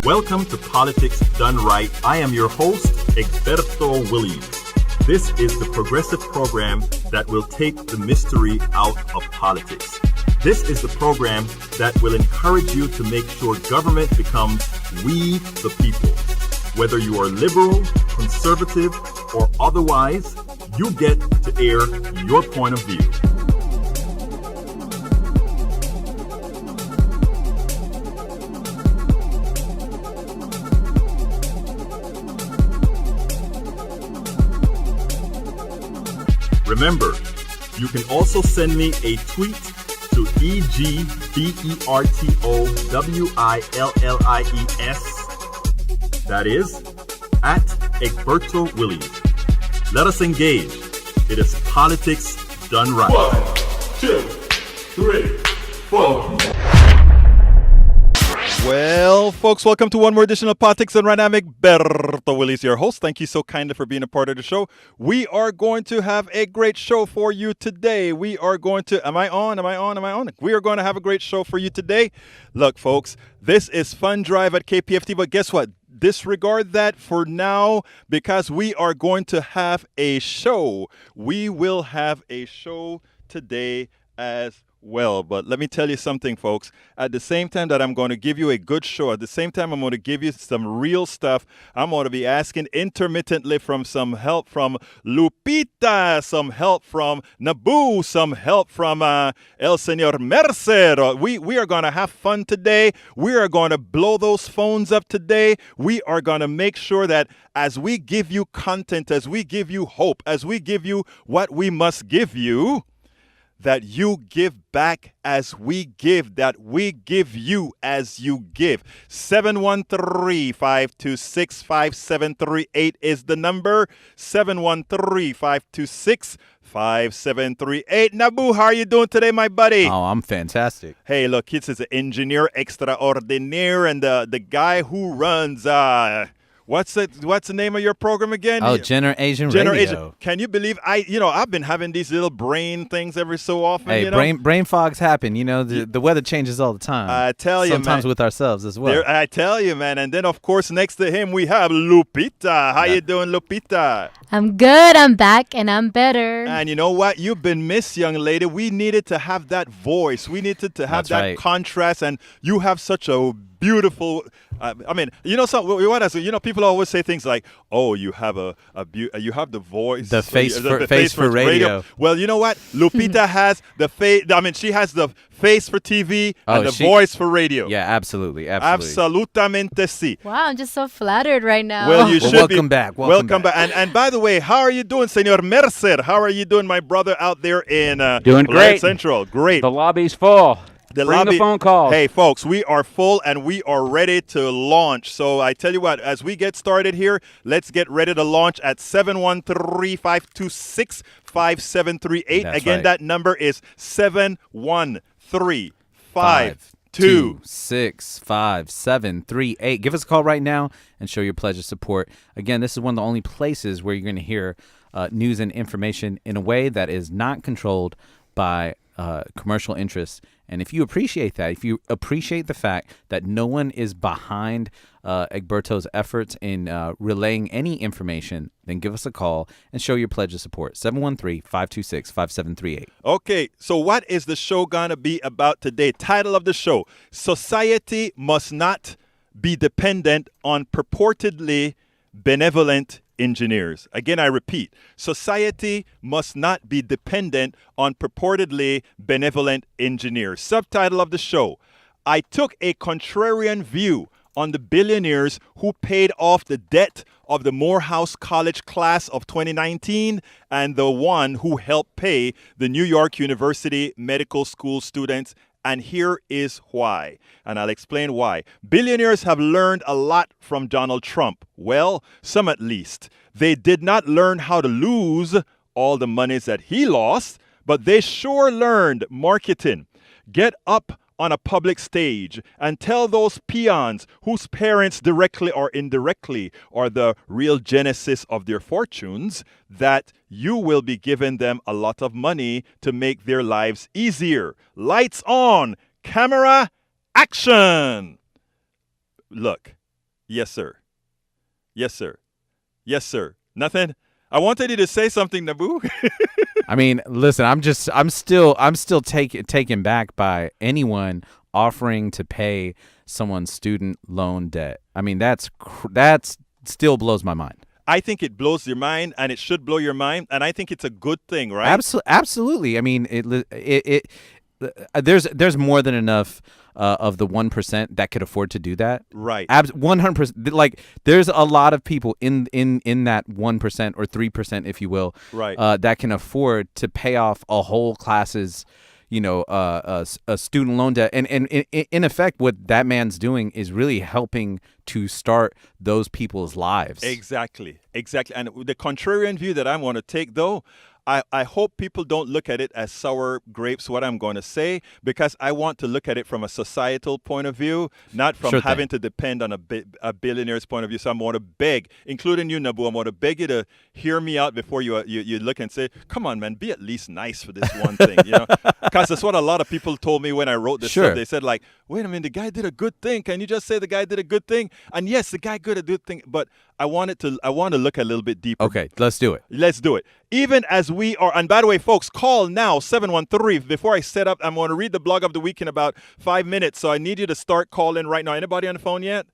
Welcome to Politics Done Right. I am your host, Egberto Willies. This is the progressive program that will take the mystery out of politics. This is the program that will encourage you to make sure government becomes we the people. Whether you are liberal, conservative, or otherwise, you get to air your point of view. Remember, you can also send me a tweet to EGBERTOWILLIES. That is, at Egberto Willies. Let us engage. It is politics done right. 1, 2, 3, 4. Well, folks, welcome to one more edition of Politics and Right. I'm Egberto Willies, your host. Thank you so kindly for being a part of the show. We are going to have a great show for you today. We are going to, am I on? We are going to have a great show for you today. Look, folks, this is Fun Drive at KPFT, but guess what? Disregard that for now because we are going to have a show. We will have a show today as well, but let me tell you something, folks. At the same time that I'm going to give you a good show, at the same time I'm going to give you some real stuff, I'm going to be asking intermittently from some help from Lupita, some help from Nabu, some help from El Señor Mercer. We are going to have fun today. We are going to blow those phones up today. We are going to make sure that as we give you content, as we give you hope, as we give you what we must give you, that you give back as we give, that we give you as you give. 713-526-5738 is the number. 713-526-5738. Nabu, how are you doing today, my buddy? Oh, I'm fantastic. Hey, look, this is an engineer extraordinaire and the guy who runs... What's the name of your program again? Oh, Generation Radio. Can you believe I've been having these little brain things every so often. Hey, brain fogs happen. The weather changes all the time. I tell you, sometimes man, with ourselves as well. I tell you, man. And then of course next to him we have Lupita. How you doing, Lupita? I'm good. I'm back and I'm better. And you know what? You've been missed, young lady. We needed to have that voice. We needed to have that contrast, and you have such a beautiful. People always say things like, "Oh, you have you have the voice, the face for radio." Well, you know what? Lupita has the face. She has the face for TV and the voice for radio. Yeah, absolutely. Absolutamente sí. Wow, I'm just so flattered right now. Well, you should welcome back. Welcome back. And by the way, how are you doing, Señor Mercer? How are you doing, my brother out there in doing great. Central? Great. The lobby's full. Bring the phone calls. Hey, folks, we are full and we are ready to launch. So I tell you what, as we get started here, let's get ready to launch at 713-526-5738. Again, that number is 713-526-5738. Give us a call right now and show your pledge of support. Again, this is one of the only places where you're going to hear news and information in a way that is not controlled by commercial interests. And if you appreciate that, if you appreciate the fact that no one is behind Egberto's efforts in relaying any information, then give us a call and show your pledge of support. 713-526-5738. Okay, so what is the show going to be about today? Title of the show, Society Must Not Be Dependent on Purportedly Benevolent Engineers. Again, I repeat, society must not be dependent on purportedly benevolent engineers. Subtitle of the show, I took a contrarian view on the billionaires who paid off the debt of the Morehouse College class of 2019 and the one who helped pay the New York University Medical School students. And here is why. And I'll explain why. Billionaires have learned a lot from Donald Trump. Well, some at least. They did not learn how to lose all the monies that he lost, but they sure learned marketing. Get up on a public stage and tell those peons whose parents directly or indirectly are the real genesis of their fortunes that you will be giving them a lot of money to make their lives easier. Lights on, camera, action. Look, Yes, sir. Yes, sir. Yes, sir. Nothing? I wanted you to say something, Naboo. I mean, listen, I'm still taken back by anyone offering to pay someone's student loan debt. I mean, that's still blows my mind. I think it blows your mind, and it should blow your mind, and I think it's a good thing, right? Absolutely. I mean, there's more than enough of the 1% that could afford to do that. Right. 100%. Like, there's a lot of people in that 1% or 3%, if you will, right, that can afford to pay off a whole class's, a student loan debt. And in effect, what that man's doing is really helping to start those people's lives. Exactly. And the contrarian view that I want to take, though, I hope people don't look at it as sour grapes, what I'm going to say, because I want to look at it from a societal point of view, not from having to depend on a billionaire's point of view. So I'm going to beg, including you, Naboo, I'm going to beg you to hear me out before you look and say, come on, man, be at least nice for this one thing, Because that's what a lot of people told me when I wrote this stuff. They said, like, wait a minute, the guy did a good thing. Can you just say the guy did a good thing? And yes, the guy did a good thing, but I want to look a little bit deeper. Okay, let's do it. Let's do it. Even as we are, and by the way, folks, call now, 713. Before I set up, I'm going to read the blog of the week in about 5 minutes, so I need you to start calling right now. Anybody on the phone yet?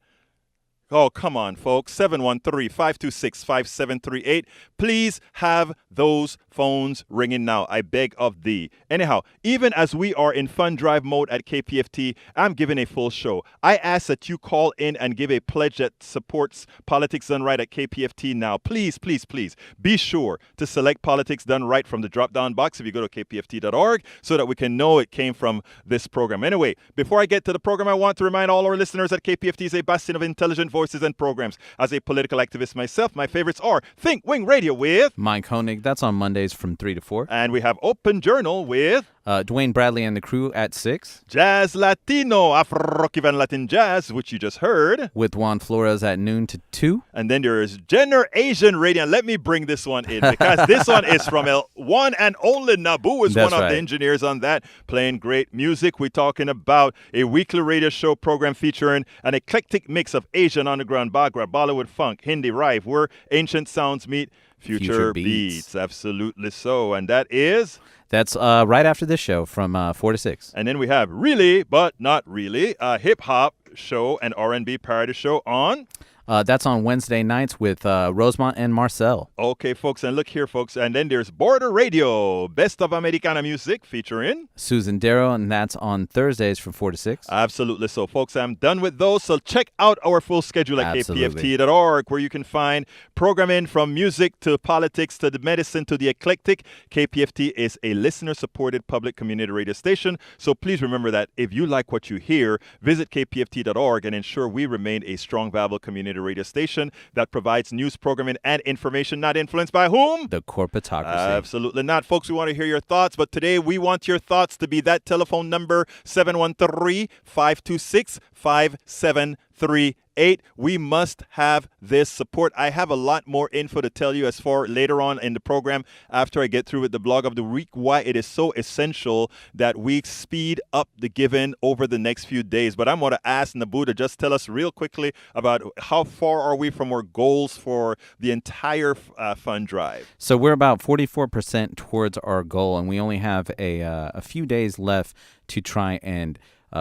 Oh, come on, folks. 713-526-5738. Please have those phones ringing now. I beg of thee. Anyhow, even as we are in fund drive mode at KPFT, I'm giving a full show. I ask that you call in and give a pledge that supports Politics Done Right at KPFT now. Please, please, please be sure to select Politics Done Right from the drop-down box if you go to kpft.org so that we can know it came from this program. Anyway, before I get to the program, I want to remind all our listeners that KPFT is a bastion of intelligent voices and programs. As a political activist myself, my favorites are Think Wing Radio with Mike Koenig. That's on Mondays from 3 to 4. And we have Open Journal with Dwayne Bradley and the crew at 6. Jazz Latino, Afro-Cuban Latin Jazz, which you just heard. With Juan Flores at noon to 2. And then there is Gender Asian Radio. And let me bring this one in because this one is from one and only Naboo is one of the engineers on that, playing great music. We're talking about a weekly radio show program featuring an eclectic mix of Asian underground, Bhangra, Bollywood funk, Hindi rife, where ancient sounds meet future beats. Absolutely so. And that is... That's right after this show from 4 to 6. And then we have Really But Not Really, a hip-hop show and R&B parody show on... That's on Wednesday nights with Rosemont and Marcel. Okay, folks, and look here, folks. And then there's Border Radio, Best of Americana Music, featuring Susan Darrow, and that's on Thursdays from 4 to 6. Absolutely. So, folks, I'm done with those. So check out our full schedule at kpft.org, where you can find programming from music to politics to the medicine to the eclectic. KPFT is a listener-supported public community radio station. So please remember that if you like what you hear, visit kpft.org and ensure we remain a strong, viable community radio station that provides news, programming, and information not influenced by whom? The corporatocracy. Absolutely not. Folks, we want to hear your thoughts, but today we want your thoughts to be that telephone number, 713-526-5738. We must have this support. I have a lot more info to tell you as far later on in the program after I get through with the blog of the week, why it is so essential that we speed up the giving over the next few days. But I'm going to ask Naboo to just tell us real quickly about how far are we from our goals for the entire fund drive. So we're about 44% towards our goal, and we only have a few days left to try and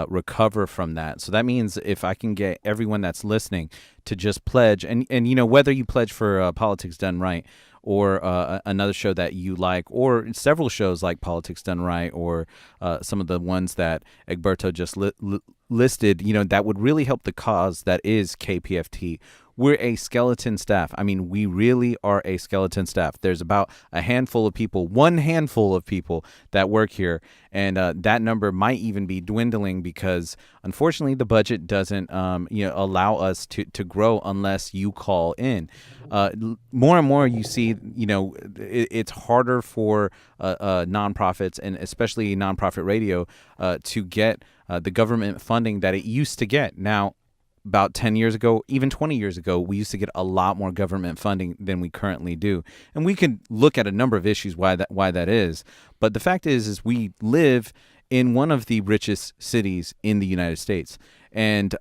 recover from that. So that means if I can get everyone that's listening to just pledge, and whether you pledge for Politics Done Right or another show that you like, or several shows like Politics Done Right, or some of the ones that Egberto just listed, that would really help the cause that is KPFT. We're a skeleton staff. I mean, we really are a skeleton staff. There's about one handful of people that work here, and that number might even be dwindling because, unfortunately, the budget doesn't, allow us to grow unless you call in. More and more, you see, it's harder for nonprofits and especially nonprofit radio to get the government funding that it used to get. Now, about 10 years ago, even 20 years ago, we used to get a lot more government funding than we currently do. And we could look at a number of issues why that is. But the fact is we live in one of the richest cities in the United States. And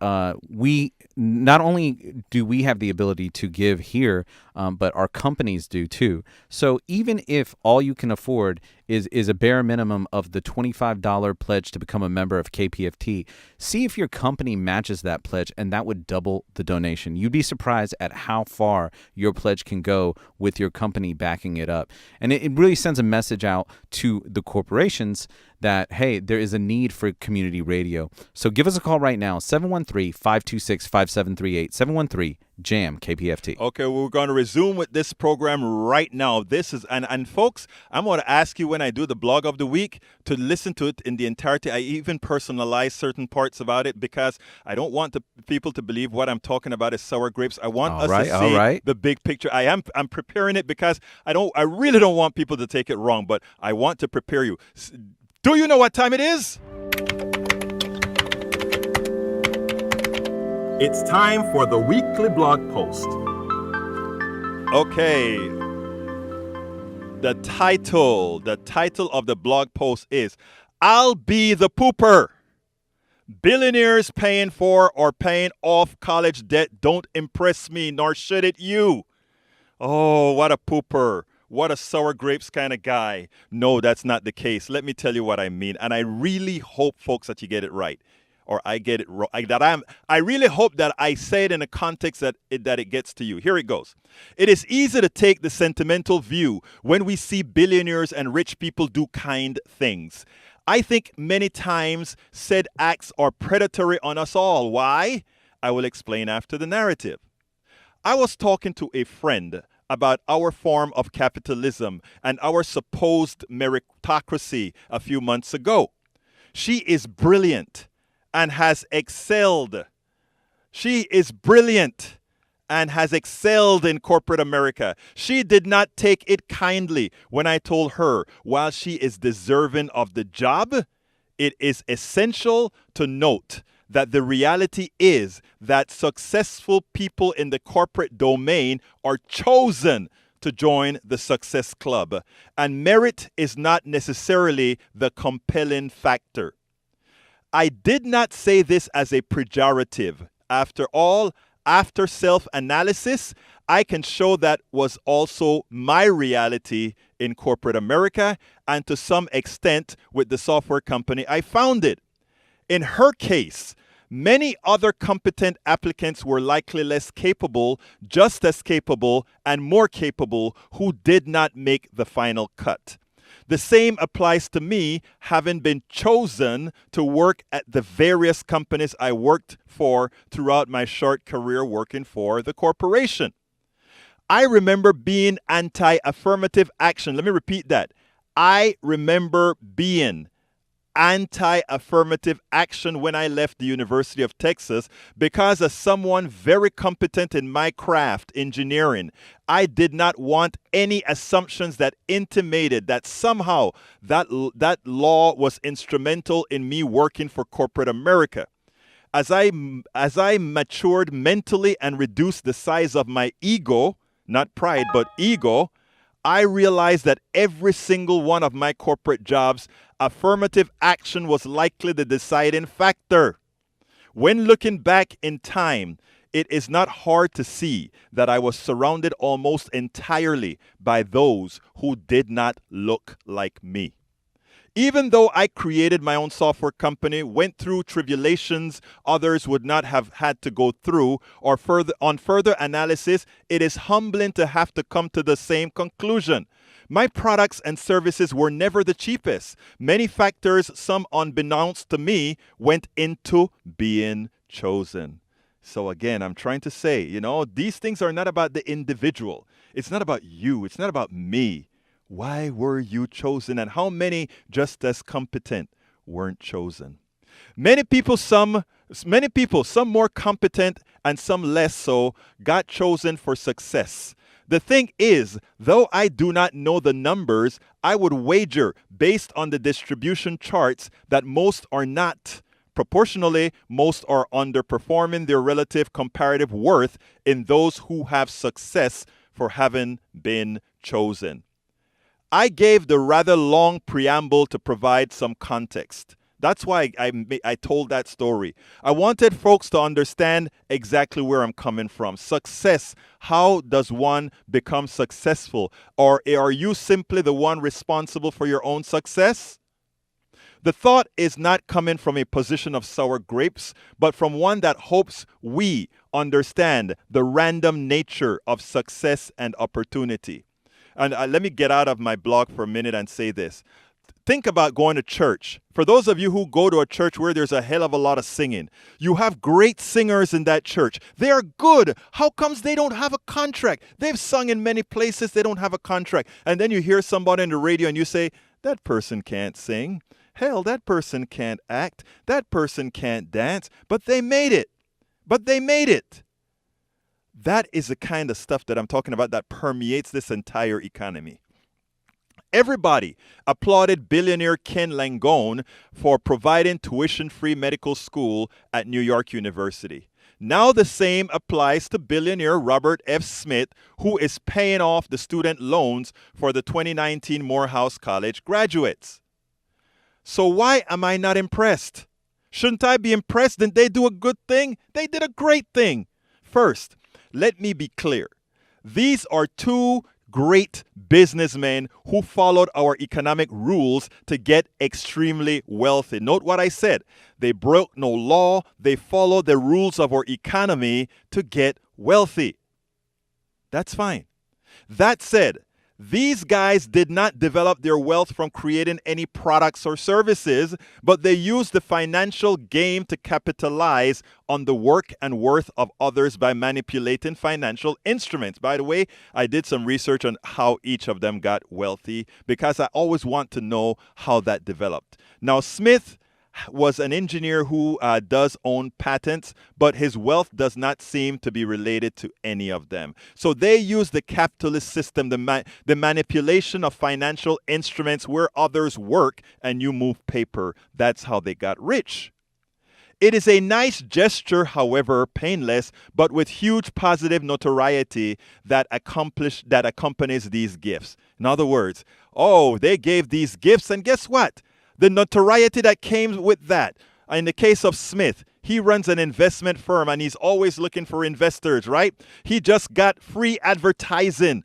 we not only do we have the ability to give here, but our companies do too. So even if all you can afford is a bare minimum of the $25 pledge to become a member of KPFT, see if your company matches that pledge, and that would double the donation. You'd be surprised at how far your pledge can go with your company backing it up. And it really sends a message out to the corporations that, hey, there is a need for community radio. So give us a call right now, 713-526-5738, 713-JAM KPFT. Okay, we're going to resume with this program right now. This is, and folks, I'm going to ask you when I do the blog of the week to listen to it in the entirety. I even personalize certain parts about it because I don't want the people to believe what I'm talking about is sour grapes. I want us to see the big picture. I'm preparing it because I really don't want people to take it wrong, but I want to prepare you. Do you know what time it is? It's time for the weekly blog post. Okay. The title of the blog post is I'll Be the Pooper. Billionaires paying for or paying off college debt don't impress me, nor should it you. Oh, what a pooper. What a sour grapes kind of guy. No, that's not the case. Let me tell you what I mean. And I really hope, folks, that you get it right. Or I get it wrong. I really hope that I say it in a context that it gets to you. Here it goes. It is easy to take the sentimental view when we see billionaires and rich people do kind things. I think many times said acts are predatory on us all. Why? I will explain after the narrative. I was talking to a friend about our form of capitalism and our supposed meritocracy a few months ago. She is brilliant and has excelled. She is brilliant and has excelled in corporate America. She did not take it kindly when I told her while she is deserving of the job, it is essential to note that the reality is that successful people in the corporate domain are chosen to join the Success Club, and merit is not necessarily the compelling factor. I did not say this as a pejorative. After all, after self-analysis, I can show that was also my reality in corporate America and to some extent with the software company I founded. In her case, many other competent applicants were likely less capable, just as capable, and more capable who did not make the final cut. The same applies to me, having been chosen to work at the various companies I worked for throughout my short career working for the corporation. I remember being anti-affirmative action. Let me repeat that. I remember being anti-affirmative action when I left the University of Texas because as someone very competent in my craft, engineering, I did not want any assumptions that intimated that somehow that law was instrumental in me working for corporate America. As I matured mentally and reduced the size of my ego, not pride, but ego, I realized that every single one of my corporate jobs, affirmative action was likely the deciding factor. When looking back in time, it is not hard to see that I was surrounded almost entirely by those who did not look like me. Even though I created my own software company, went through tribulations others would not have had to go through, or further analysis, it is humbling to have to come to the same conclusion. My products and services were never the cheapest. Many factors, some unbeknownst to me, went into being chosen. So again, I'm trying to say, these things are not about the individual. It's not about you. It's not about me. Why were you chosen, and how many just as competent weren't chosen? Many people, some more competent and some less so, got chosen for success. The thing is, though I do not know the numbers, I would wager, based on the distribution charts, that most are not. Proportionally, most are underperforming their relative comparative worth in those who have success for having been chosen. I gave the rather long preamble to provide some context. That's why I told that story. I wanted folks to understand exactly where I'm coming from. Success. How does one become successful? Or are you simply the one responsible for your own success? The thought is not coming from a position of sour grapes, but from one that hopes we understand the random nature of success and opportunity. And let me get out of my blog for a minute and say this. Think about going to church. For those of you who go to a church where there's a hell of a lot of singing, you have great singers in that church. They are good. How comes they don't have a contract? They've sung in many places. They don't have a contract. And then you hear somebody on the radio and you say, that person can't sing. Hell, that person can't act. That person can't dance. But they made it. But they made it. That is the kind of stuff that I'm talking about that permeates this entire economy. Everybody applauded billionaire Ken Langone for providing tuition-free medical school at New York University. Now the same applies to billionaire Robert F. Smith, who is paying off the student loans for the 2019 Morehouse College graduates. So why am I not impressed? Shouldn't I be impressed? Didn't they do a good thing? They did a great thing. First, let me be clear. These are two great businessmen who followed our economic rules to get extremely wealthy. Note what I said. They broke no law. They followed the rules of our economy to get wealthy. That's fine. That said, these guys did not develop their wealth from creating any products or services, but they used the financial game to capitalize on the work and worth of others by manipulating financial instruments. By the way, I did some research on how each of them got wealthy because I always want to know how that developed. Now, Smith was an engineer who does own patents, but his wealth does not seem to be related to any of them. So they use the capitalist system, the manipulation of financial instruments where others work and you move paper. That's how they got rich. It is a nice gesture, however, painless, but with huge positive notoriety that accompanies these gifts. In other words, they gave these gifts, and guess what? The notoriety that came with that. In the case of Smith, he runs an investment firm and he's always looking for investors, right? He just got free advertising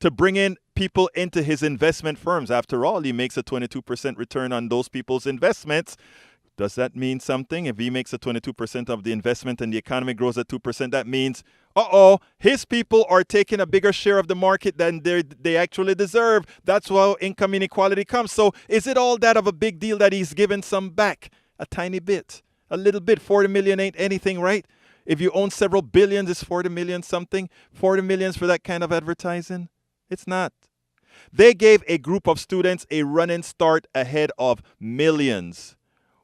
to bring in people into his investment firms. After all, he makes a 22% return on those people's investments. Does that mean something? If he makes a 22% of the investment and the economy grows at 2%, that means, his people are taking a bigger share of the market than they actually deserve. That's how income inequality comes. So is it all that of a big deal that he's given some back? A tiny bit, a little bit. 40 million ain't anything, right? If you own several billions, it's 40 million something. 40 millions for that kind of advertising? It's not. They gave a group of students a running start ahead of millions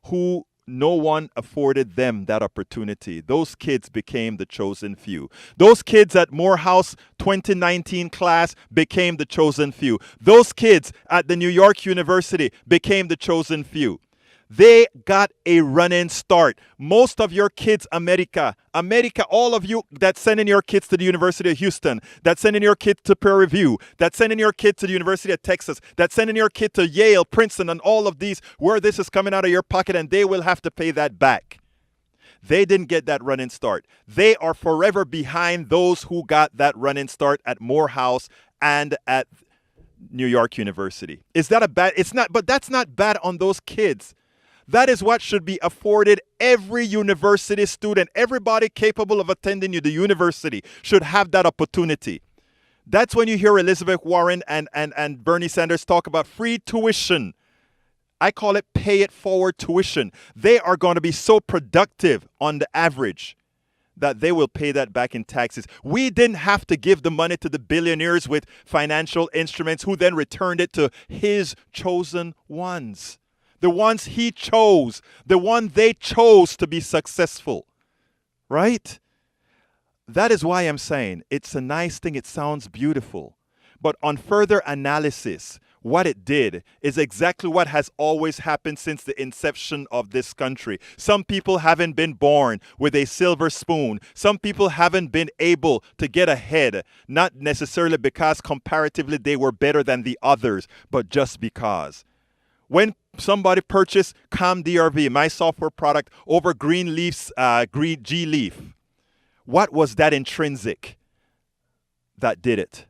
who no one afforded them that opportunity. Those kids became the chosen few. Those kids at Morehouse 2019 class became the chosen few. Those kids at the New York University became the chosen few. They got a running start. Most of your kids, America, all of you that's sending your kids to the University of Houston, that's sending your kids to Prairie Review, that's sending your kid to the University of Texas, that's sending your kid to Yale, Princeton, and all of these, where this is coming out of your pocket and they will have to pay that back. They didn't get that running start. They are forever behind those who got that running start at Morehouse and at New York University. Is that a bad? It's not, but that's not bad on those kids. That is what should be afforded every university student. Everybody capable of attending the university should have that opportunity. That's when you hear Elizabeth Warren and Bernie Sanders talk about free tuition. I call it pay it forward tuition. They are going to be so productive on the average that they will pay that back in taxes. We didn't have to give the money to the billionaires with financial instruments who then returned it to his chosen ones. The ones he chose, the one they chose to be successful, right? That is why I'm saying it's a nice thing. It sounds beautiful. But on further analysis, what it did is exactly what has always happened since the inception of this country. Some people haven't been born with a silver spoon. Some people haven't been able to get ahead, not necessarily because comparatively they were better than the others, but just because. When somebody purchased ComDRV, my software product, over Greenleaf's G-Leaf, what was that intrinsic that did it?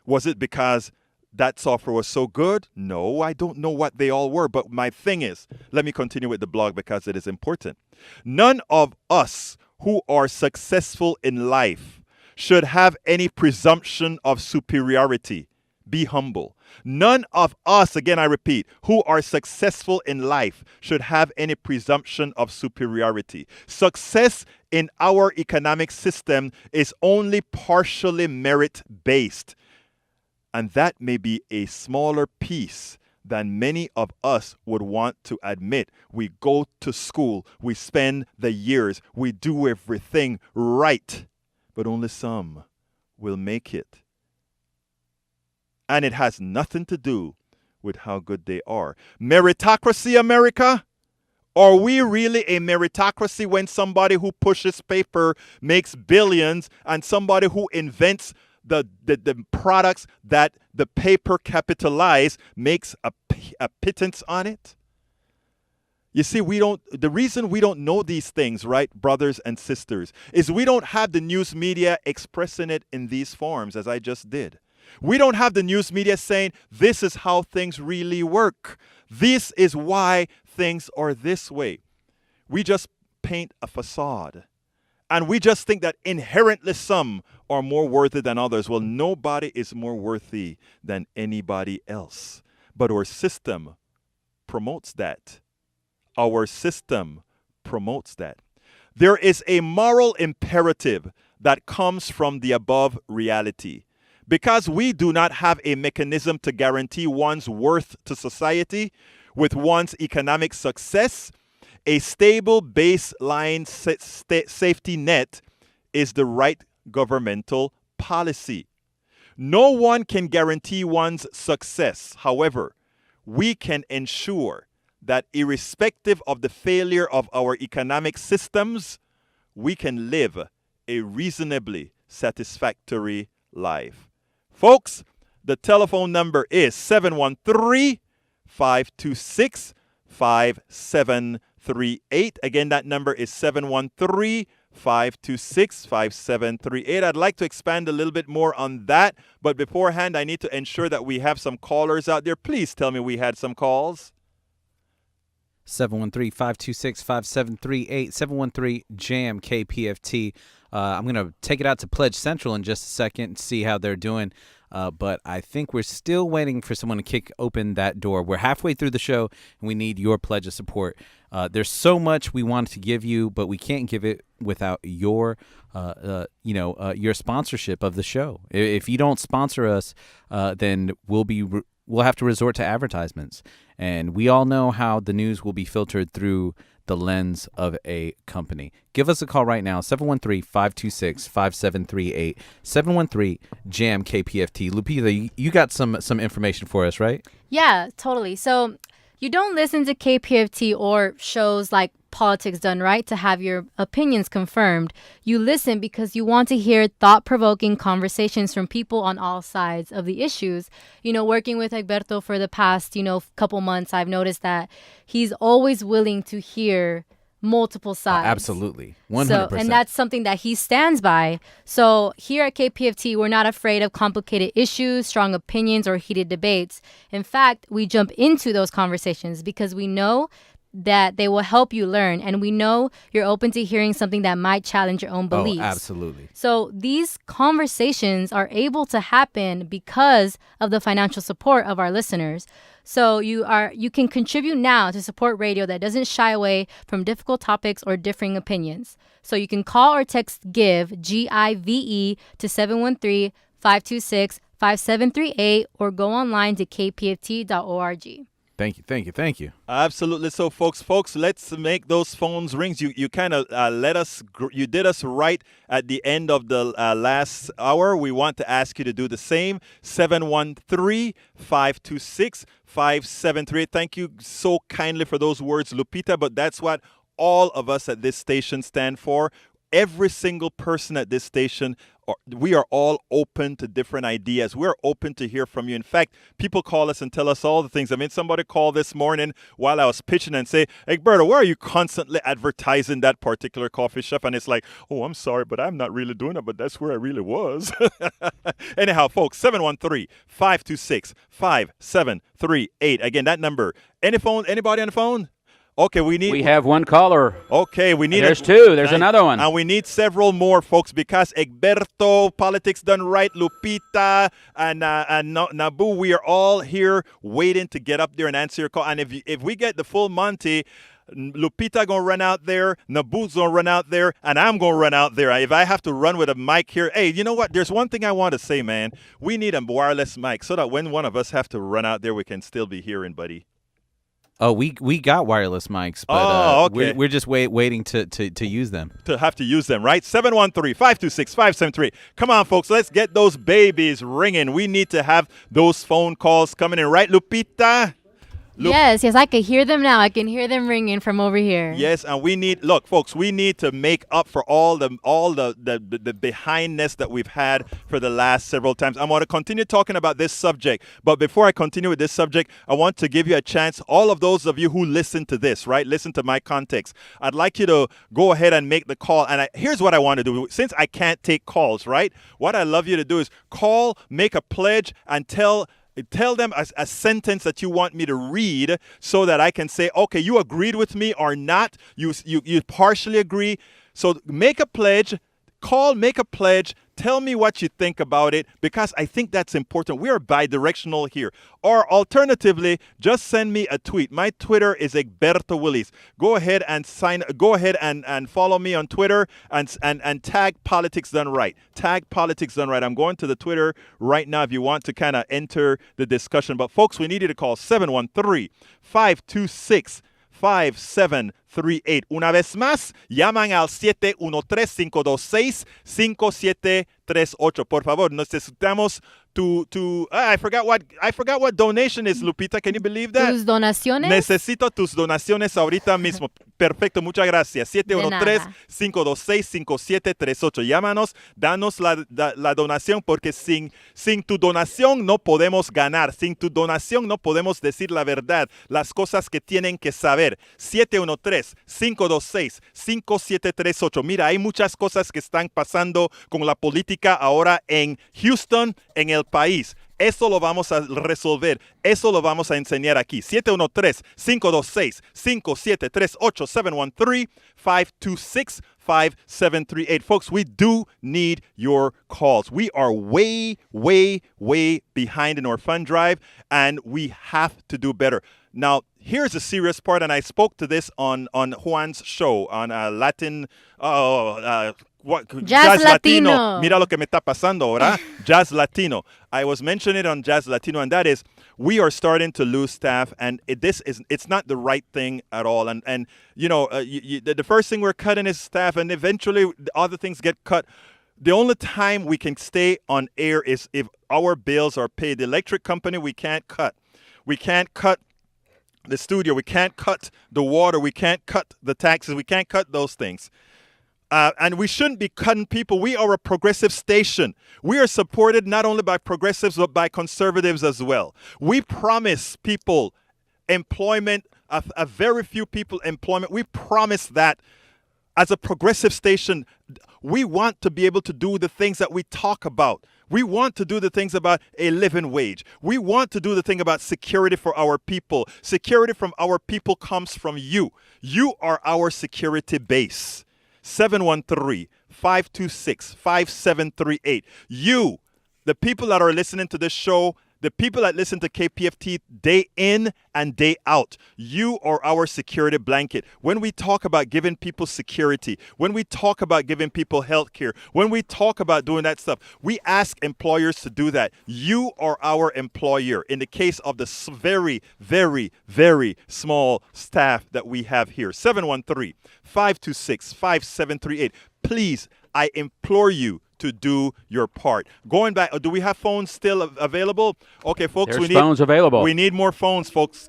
Was it because that software was so good? No, I don't know what they all were. But my thing is, let me continue with the blog because it is important. None of us who are successful in life should have any presumption of superiority. Be humble. None of us, again I repeat, who are successful in life should have any presumption of superiority. Success in our economic system is only partially merit-based. And that may be a smaller piece than many of us would want to admit. We go to school, we spend the years, we do everything right, but only some will make it. And it has nothing to do with how good they are. Meritocracy, America? Are we really a meritocracy when somebody who pushes paper makes billions and somebody who invents the products that the paper capitalize makes a pittance on it? You see, the reason we don't know these things, right, brothers and sisters, is we don't have the news media expressing it in these forms as I just did. We don't have the news media saying, this is how things really work. This is why things are this way. We just paint a facade. And we just think that inherently some are more worthy than others. Well, nobody is more worthy than anybody else. But our system promotes that. Our system promotes that. There is a moral imperative that comes from the above reality. Because we do not have a mechanism to guarantee one's worth to society with one's economic success, a stable baseline safety net is the right governmental policy. No one can guarantee one's success. However, we can ensure that irrespective of the failure of our economic systems, we can live a reasonably satisfactory life. Folks, the telephone number is 713-526-5738. Again, that number is 713-526-5738. I'd like to expand a little bit more on that, but beforehand, I need to ensure that we have some callers out there. Please tell me we had some calls. 713-526-5738, 713-JAM-KPFT. I'm going to take it out to Pledge Central in just a second and see how they're doing. But I think we're still waiting for someone to kick open that door. We're halfway through the show, and we need your pledge of support. There's so much we want to give you, but we can't give it without your sponsorship of the show. If you don't sponsor us, then we'll have to resort to advertisements. And we all know how the news will be filtered through the lens of a company. Give us a call right now, 713-526-5738, 713-JAM-KPFT. Lupita, you got some information for us, right? Yeah, totally. So you don't listen to KPFT or shows like Politics Done Right to have your opinions confirmed. You listen because you want to hear thought-provoking conversations from people on all sides of the issues. Working with Egberto for the past, couple months, I've noticed that he's always willing to hear multiple sides. Absolutely. 100%. And that's something that he stands by. So here at KPFT, we're not afraid of complicated issues, strong opinions, or heated debates. In fact, we jump into those conversations because we know that they will help you learn. And we know you're open to hearing something that might challenge your own beliefs. Oh, absolutely. So these conversations are able to happen because of the financial support of our listeners. So you can contribute now to support radio that doesn't shy away from difficult topics or differing opinions. So you can call or text GIVE, G-I-V-E, to 713-526-5738 or go online to kpft.org. Thank you. Absolutely. So, folks, let's make those phones rings. You kind of you did us right at the end of the last hour. We want to ask you to do the same. 713-526-5738. Thank you so kindly for those words, Lupita, but that's what all of us at this station stand for. every single person at this station, we are all open to different ideas. We're open to hear from you. In fact, people call us and tell us all the things. I mean, somebody called this morning while I was pitching and say, Egberto, why are you constantly advertising that particular coffee shop? And it's like, oh, I'm sorry, but I'm not really doing it, but that's where I really was. Anyhow, folks, 713-526-5738. Again, that number. Anybody on the phone? Okay, we have one caller. Okay, we need. There's two. There's another one. And we need several more, folks, because Egberto, Politics Done Right, Lupita, and Nabu, we are all here waiting to get up there and answer your call. And if we get the full Monty, Lupita gonna run out there, Nabu's gonna run out there, and I'm gonna run out there. If I have to run with a mic here, hey, you know what? There's one thing I want to say, man. We need a wireless mic so that when one of us have to run out there, we can still be hearing, buddy. Oh, we got wireless mics, but okay. we're just waiting to use them. To have to use them, right? 713-526-5738. Come on, folks. Let's get those babies ringing. We need to have those phone calls coming in, right, Lupita? Yes, I can hear them now. I can hear them ringing from over here. Yes, and look, folks, we need to make up for all the behindness that we've had for the last several times. I want to continue talking about this subject, but before I continue with this subject, I want to give you a chance, all of those of you who listen to this, right, listen to my context. I'd like you to go ahead and make the call, and here's what I want to do. Since I can't take calls, right, what I'd love you to do is call, make a pledge, and tell them a sentence that you want me to read so that I can say, okay, you agreed with me or not. You partially agree. So make a pledge. Call, make a pledge. Tell me what you think about it, because I think that's important. We are bi-directional here. Or alternatively, just send me a tweet. My Twitter is Egberto Willies. Go ahead and follow me on Twitter and tag Politics Done Right. Tag Politics Done Right. I'm going to the Twitter right now if you want to kind of enter the discussion. But folks, we need you to call 713-526-5738. Una vez más, llaman al 713-526-5738. Por favor, necesitamos I forgot what donation is, Lupita. Can you believe that? Tus donaciones. Necesito tus donaciones ahorita mismo. Perfecto, muchas gracias. 713-526-5738. Llámanos, danos la donación, porque sin tu donación no podemos ganar. Sin tu donación no podemos decir la verdad, las cosas que tienen que saber. 713-526-5738. Mira, hay muchas cosas que están pasando con la política ahora en Houston, en el país. Eso lo vamos a resolver. Eso lo vamos a enseñar aquí. 713-526-5738. 713-526-5738. Folks, we do need your calls. We are way, way, way behind in our fund drive, and we have to do better. Now, here's the serious part, and I spoke to this on Juan's show on Jazz Latino. Mira lo que me está pasando ahora. Jazz Latino. I was mentioning it on Jazz Latino, and that is, we are starting to lose staff, and it's not the right thing at all. And you know, the first thing we're cutting is staff, and eventually other things get cut. The only time we can stay on air is if our bills are paid. The electric company, we can't cut. We can't cut the studio. We can't cut the water. We can't cut the taxes. We can't cut those things. And we shouldn't be cutting people. We are a progressive station. We are supported not only by progressives, but by conservatives as well. We promise people employment, a very few people employment. We promise that as a progressive station. We want to be able to do the things that we talk about. We want to do the things about a living wage. We want to do the thing about security for our people. Security from our people comes from you. You are our security base. 713-526-5738. You, the people that are listening to this show, the people that listen to KPFT day in and day out, you are our security blanket. When we talk about giving people security, when we talk about giving people health care, when we talk about doing that stuff, we ask employers to do that. You are our employer in the case of the very, very, very small staff that we have here. 713-526-5738. Please, I implore you to do your part. Going back, do we have phones still available? Okay, folks, There's phones available. We need more phones, folks.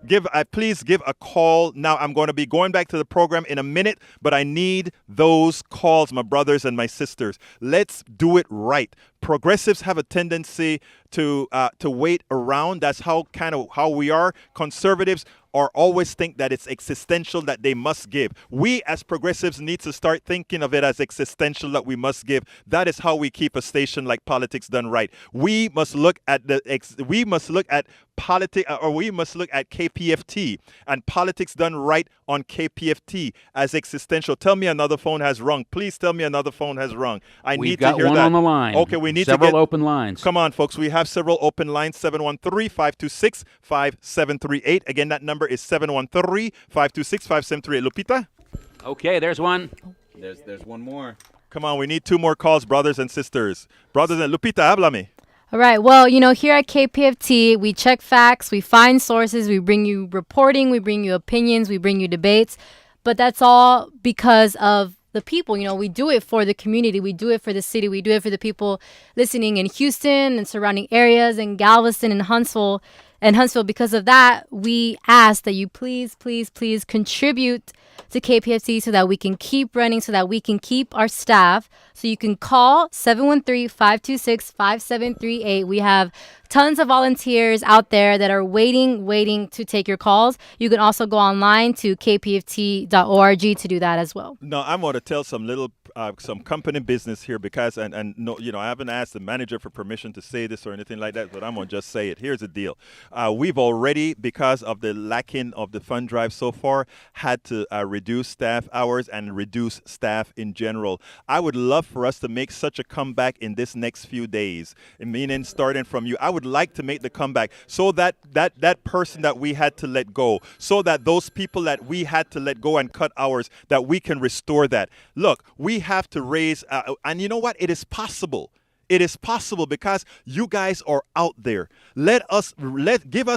Please give a call now. I'm going to be going back to the program in a minute, but I need those calls, my brothers and my sisters. Let's do it right. Progressives have a tendency to wait around. That's how we are. Conservatives are always think that it's existential that they must give. We as progressives need to start thinking of it as existential that we must give. That is how we keep a station like Politics Done Right. We must look at KPFT and Politics Done Right on KPFT as existential. Tell me another phone has rung. Please tell me another phone has rung. We've got one on the line. Okay, we need several open lines. Come on, folks. We have several open lines. 713-526-5738. Again, that number is 713-526-5738. Lupita? Okay, there's one. There's one more. Come on, we need two more calls, brothers and sisters. Brothers and Lupita, háblame. All right. Well, here at KPFT, we check facts, we find sources, we bring you reporting, we bring you opinions, we bring you debates. But that's all because of the people. We do it for the community. We do it for the city. We do it for the people listening in Houston and surrounding areas and Galveston and Huntsville. Because of that, we ask that you please contribute to KPFT so that we can keep running, so that we can keep our staff. So you can call 713-526-5738. We have tons of volunteers out there that are waiting to take your calls. You can also go online to kpft.org to do that as well. No, I'm going to tell some company business here because, and no, I haven't asked the manager for permission to say this or anything like that, but I'm going to just say it. Here's the deal. We've already, because of the lacking of the fund drive so far, had to reduce staff hours and reduce staff in general. I would love for us to make such a comeback in this next few days, meaning starting from you. I would like to make the comeback so that person that we had to let go, so that those people that we had to let go and cut hours, that we can restore that. Look, we have to raise, and you know what? It is possible. It is possible because you guys are out there. Give us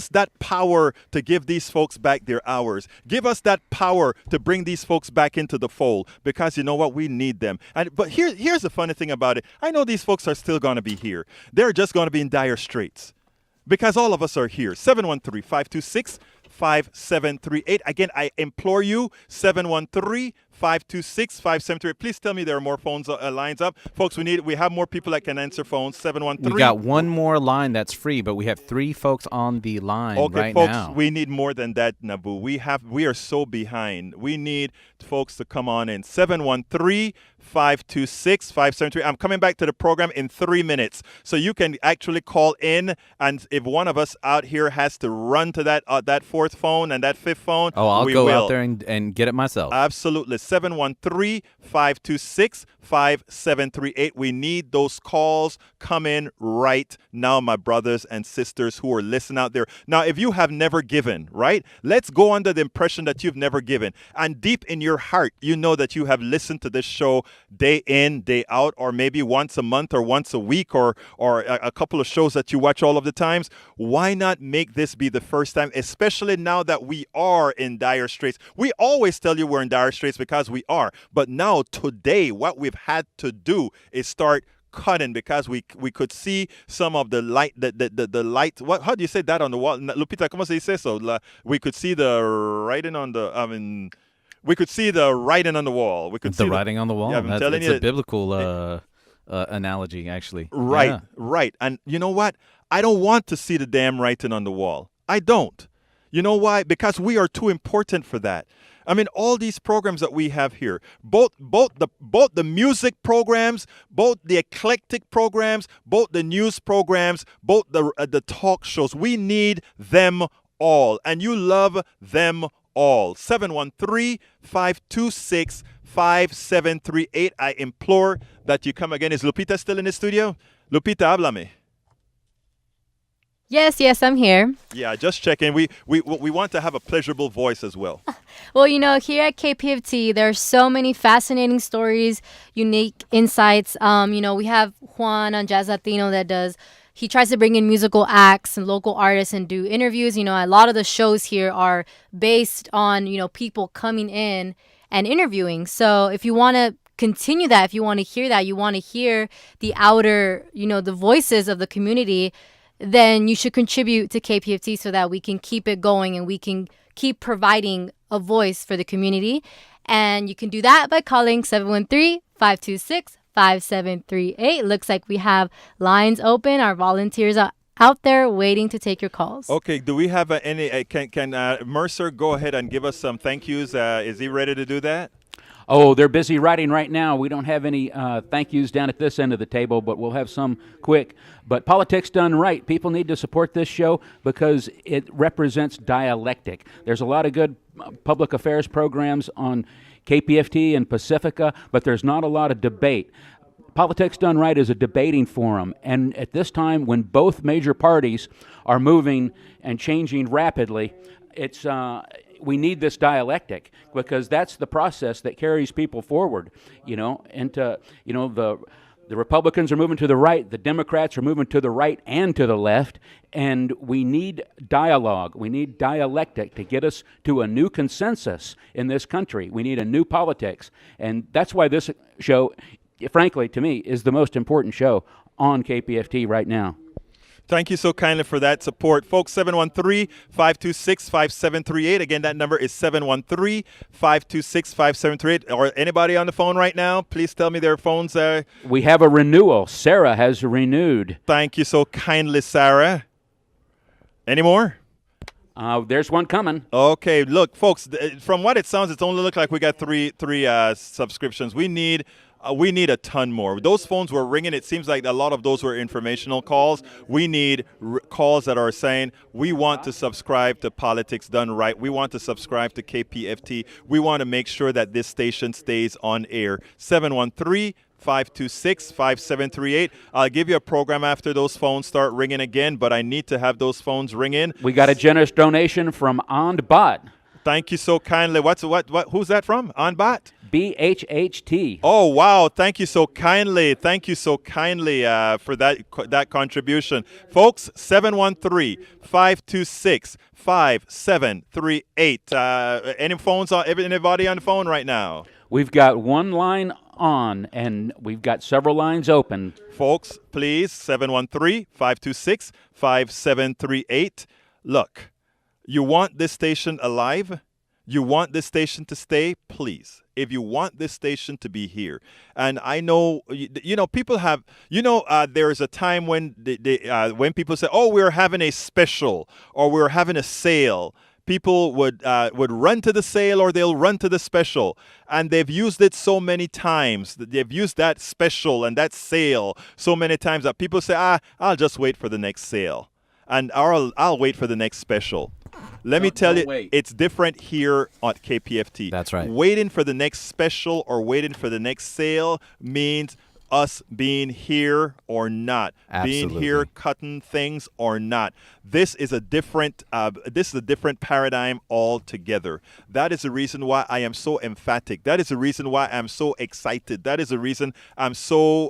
that power to give these folks back their hours. Give us that power to bring these folks back into the fold because you know what? We need them. But here's the funny thing about it. I know these folks are still going to be here. They're just going to be in dire straits because all of us are here. 713-526-5738. Again, I implore you, 713-526-5738. Please tell me there are more phones lines up. Folks, we have more people that can answer phones. 713. We got one more line that's free, but we have 3 folks on the line right folks, now. We need more than that, Nabu. We are so behind. We need folks to come on in. 713-526-5738. I'm coming back to the program in 3 minutes. So you can actually call in, and if one of us out here has to run to that 4th phone and that 5th phone, I'll go out there and get it myself. Absolutely. 713-526-5738. We need those calls. Come in right now, my brothers and sisters who are listening out there. Now, if you have never given, right? Let's go under the impression that you've never given. And deep in your heart, you know that you have listened to this show day in, day out, or maybe once a month or once a week or a couple of shows that you watch all of the times. Why not make this be the first time, especially now that we are in dire straits? We always tell you we're in dire straits because we are. But now, today, what we've had to do is start cutting because we could see some of the light, the light. How do you say that on the wall? Lupita, ¿cómo se dice eso? We could see the writing on the, we could see the writing on the wall. We could see the writing on the wall. Yeah, I'm telling you. It's a biblical analogy, actually. Right, yeah. Right. And you know what? I don't want to see the damn writing on the wall. I don't. You know why? Because we are too important for that. I mean, all these programs that we have here, both the music programs, both the eclectic programs, both the news programs, both the talk shows, we need them all. And you love them all. 713-526-5738. I implore that you come again. Is Lupita still in the studio? Lupita, háblame. Yes, I'm here. Yeah, just checking. We want to have a pleasurable voice as well. Well, here at KPFT, there are so many fascinating stories, unique insights. We have Juan on Jazz Latino he tries to bring in musical acts and local artists and do interviews. A lot of the shows here are based on, people coming in and interviewing. So if you want to continue that, if you want to hear that, you want to hear the outer, the voices of the community, then you should contribute to KPFT so that we can keep it going and we can keep providing a voice for the community. And you can do that by calling 713-526-5738. Looks like we have lines open. Our volunteers are out there waiting to take your calls. Okay, do we have any, can Mercer go ahead and give us some thank yous? Is he ready to do that? Oh, they're busy writing right now. We don't have any thank yous down at this end of the table, but we'll have some quick. But Politics Done Right, people need to support this show because it represents dialectic. There's a lot of good public affairs programs on KPFT and Pacifica, but there's not a lot of debate. Politics Done Right is a debating forum, and at this time when both major parties are moving and changing rapidly, it's we need this dialectic because that's the process that carries people forward, the Republicans are moving to the right, the Democrats are moving to the right and to the left, and we need dialogue. We need dialectic to get us to a new consensus in this country. We need a new politics, and that's why this show, frankly, to me, is the most important show on KPFT right now. Thank you so kindly for that support. Folks, 713-526-5738. Again, that number is 713-526-5738. Or anybody on the phone right now, please tell me their phones are. We have a renewal. Sarah has renewed. Thank you so kindly, Sarah. Any more? There's one coming. Okay, look, folks, from what it sounds, it only looks like we got three subscriptions. We need a ton more. Those phones were ringing. It seems like a lot of those were informational calls. We need calls that are saying, we want to subscribe to Politics Done Right. We want to subscribe to KPFT. We want to make sure that this station stays on air. 713-526-5738. I'll give you a program after those phones start ringing again, but I need to have those phones ring in. We got a generous donation from Bot. Thank you so kindly. Who's that from? Bot? BHHT. Oh, wow. Thank you so kindly. Thank you so kindly for that contribution. Folks, 713-526-5738. Any phones on anybody on the phone right now? We've got one line on, and we've got several lines open. Folks, please, 713-526-5738. Look, you want this station alive? You want this station to stay? Please. If you want this station to be here, and I know, people have, there is a time when when people say, "Oh, we're having a special," or "We're having a sale." People would run to the sale or they'll run to the special, and they've used it so many times. They've used that special and that sale so many times that people say, "I'll just wait for the next sale, and I'll wait for the next special." Let me tell you, it's different here at KPFT. That's right. Waiting for the next special or waiting for the next sale means us being here or not. Absolutely. Being here, cutting things or not. This is a different paradigm altogether. That is the reason why I am so emphatic. That is the reason why I'm so excited. That is the reason I'm so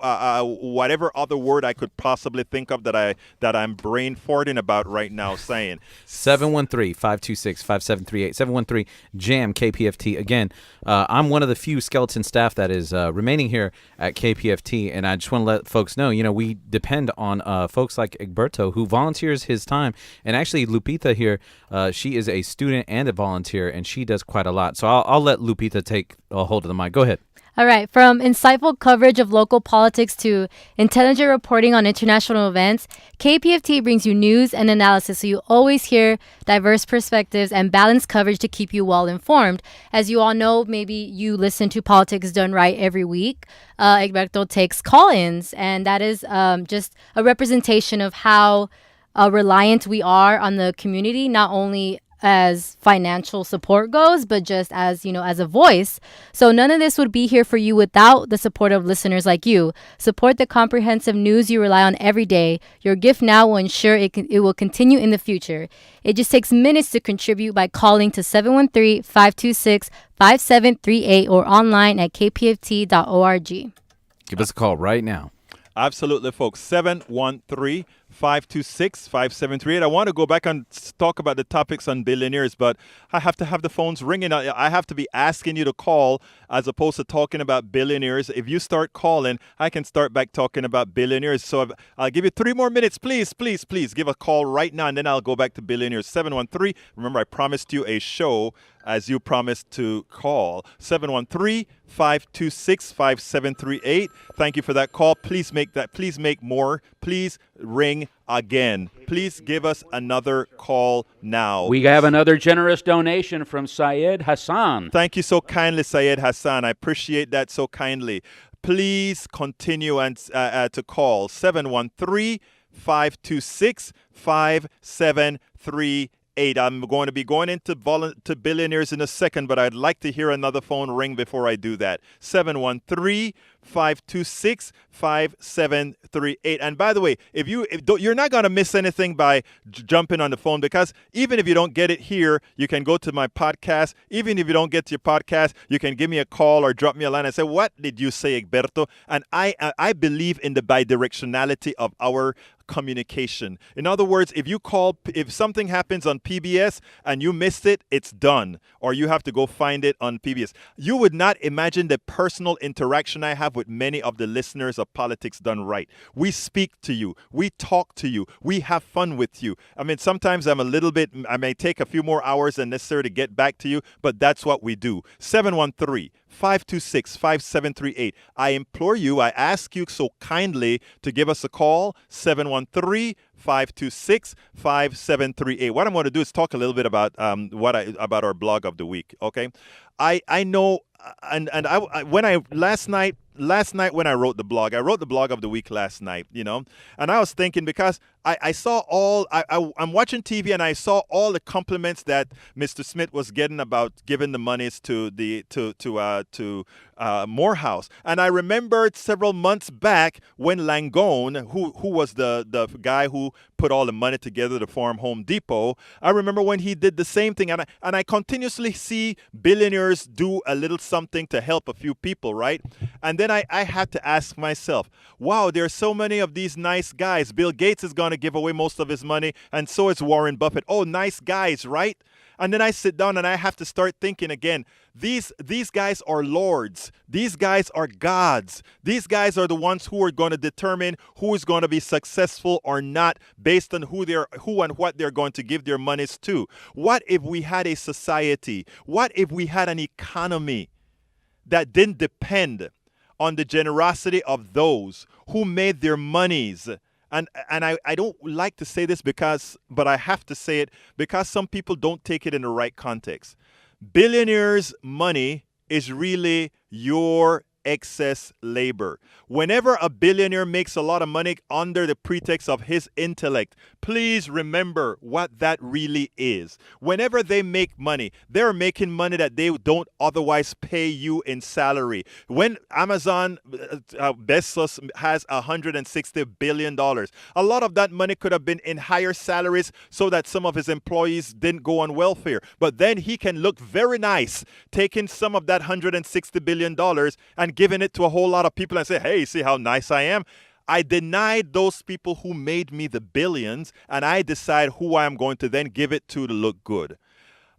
whatever other word I could possibly think of that I'm brain farting about right now saying. 713-526-5738. 713-JAM KPFT. Again, I'm one of the few skeleton staff that is remaining here at KPFT, and I just want to let folks know, we depend on folks like Egberto, who volunteers his time. And actually, Lupita here, she is a student and a volunteer, and she does quite a lot. So I'll let Lupita take a hold of the mic. Go ahead. All right. From insightful coverage of local politics to intelligent reporting on international events, KPFT brings you news and analysis so you always hear diverse perspectives and balanced coverage to keep you well informed. As you all know, maybe you listen to Politics Done Right every week. Egberto takes call-ins, and that is just a representation of how reliant we are on the community, not only as financial support goes, but just as, as a voice. So none of this would be here for you without the support of listeners like you. Support the comprehensive news you rely on every day. Your gift now will ensure it will continue in the future. It just takes minutes to contribute by calling to 713-526-5738 or online at kpft.org. Give us a call right now. Absolutely, folks. 713 526-5738. I want to go back and talk about the topics on billionaires, but I have to have the phones ringing. I have to be asking you to call as opposed to talking about billionaires. If you start calling, I can start back talking about billionaires. So I'll give you 3 more minutes. Please give a call right now, and then I'll go back to billionaires. 713. Remember, I promised you a show as you promised to call. 713-526-5738. Thank you for that call. Please make more. Please ring again. Please give us another call now. We have another generous donation from Syed Hassan. Thank you so kindly, Syed Hassan. I appreciate that so kindly. Please continue and to call 713-526-5738. I'm going to be going into billionaires in a second, but I'd like to hear another phone ring before I do that. 713-526-5738. And by the way, you're not going to miss anything by jumping on the phone, because even if you don't get it here, you can go to my podcast. Even if you don't get to your podcast, you can give me a call or drop me a line and say, "What did you say, Egberto?" And I believe in the bidirectionality of our communication. In other words, if something happens on PBS and you missed it, it's done, or you have to go find it on PBS. You would not imagine the personal interaction I have with many of the listeners of Politics Done Right. We speak to you, we talk to you, we have fun with you. I mean, sometimes I may take a few more hours than necessary to get back to you, but that's what we do. 713-526-5738. I implore you, I ask you so kindly to give us a call, 713-526-5738. What I'm going to do is talk a little bit about about our blog of the week, okay? I know, and last night when I wrote the blog of the week last night, and I was thinking, because I saw I'm watching TV and I saw all the compliments that Mr. Smith was getting about giving the monies to Morehouse. And I remembered several months back when Langone, who was the guy who put all the money together to form Home Depot, I remember when he did the same thing. And I continuously see billionaires do a little something to help a few people, right? And then I had to ask myself, wow, there are so many of these nice guys. Bill Gates is going to give away most of his money, and so is Warren Buffett. Oh, nice guys, right? And then I sit down and I have to start thinking again, these guys are lords. These guys are gods. These guys are the ones who are going to determine who is going to be successful or not based on who and what they're going to give their monies to. What if we had a society? What if we had an economy that didn't depend on the generosity of those who made their monies? And I don't like to say this but I have to say it because some people don't take it in the right context. Billionaires' money is really your excess labor. Whenever a billionaire makes a lot of money under the pretext of his intellect, please remember what that really is. Whenever they make money, they're making money that they don't otherwise pay you in salary. When Amazon Bezos has $160 billion, a lot of that money could have been in higher salaries so that some of his employees didn't go on welfare. But then he can look very nice taking some of that $160 billion and giving it to a whole lot of people and say, hey, see how nice I am? I denied those people who made me the billions, and I decide who I am going to then give it to look good.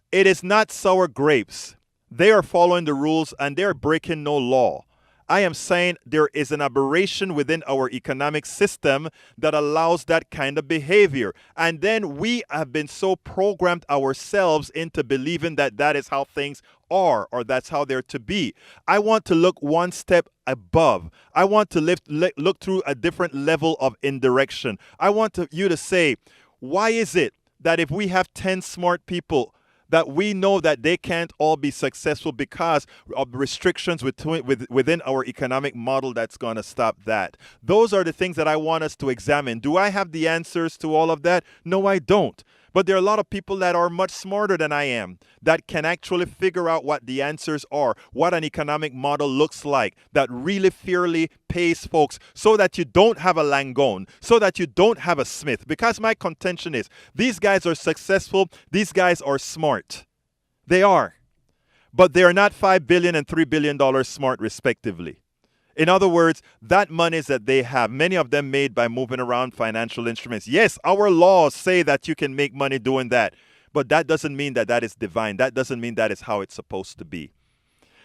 It is not sour grapes. They are following the rules and they're breaking no law. I am saying there is an aberration within our economic system that allows that kind of behavior. And then we have been so programmed ourselves into believing that that is how things are, or that's how they're to be. I want to look one step above. I want to look through a different level of indirection. I want you to say, why is it that if we have 10 smart people, that we know that they can't all be successful because of restrictions within our economic model that's going to stop that? Those are the things that I want us to examine. Do I have the answers to all of that? No, I don't. But there are a lot of people that are much smarter than I am that can actually figure out what the answers are, what an economic model looks like that really fairly pays folks so that you don't have a Langone, so that you don't have a Smith. Because my contention is these guys are successful, these guys are smart. They are. But they are not $5 billion and $3 billion smart respectively. In other words, that monies that they have, many of them made by moving around financial instruments. Yes, our laws say that you can make money doing that, but that doesn't mean that that is divine. That doesn't mean that is how it's supposed to be.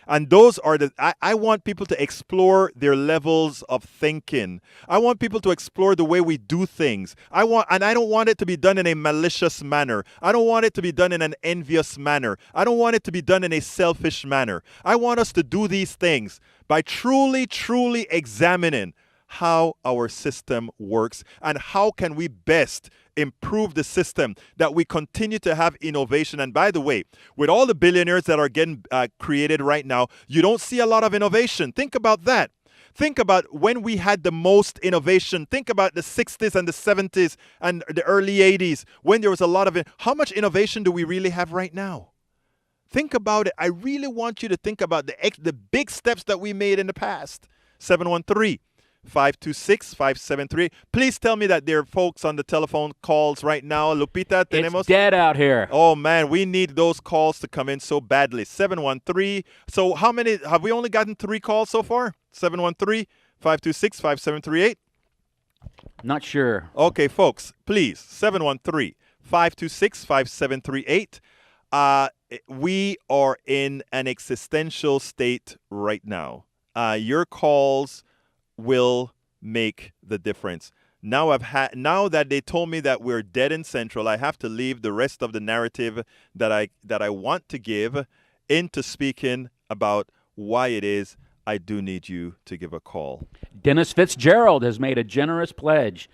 And those are I want people to explore their levels of thinking. I want people to explore the way we do things. I don't want it to be done in a malicious manner. I don't want it to be done in an envious manner. I don't want it to be done in a selfish manner. I want us to do these things by truly, truly examining how our system works and how can we best improve the system that we continue to have innovation. And by the way, with all the billionaires that are getting created right now, you don't see a lot of innovation. Think about that. Think about when we had the most innovation. Think about the 60s and the 70s and the early 80s when there was a lot of it. How much innovation do we really have right now? Think about it. I really want you to think about the big steps that we made in the past. 713-526-5738. Please tell me that there are folks on the telephone calls right now. Lupita, tenemos? It's dead out here. Oh, man, we need those calls to come in so badly. 713. So how many? Have we only gotten 3 calls so far? 713-526-5738. Not sure. Okay, folks, please, 713-526-5738. We are in an existential state right now. Your calls will make the difference. Now that they told me that we're dead in Central, I have to leave the rest of the narrative that I want to give into speaking about why it is I do need you to give a call. Dennis Fitzgerald has made a generous pledge.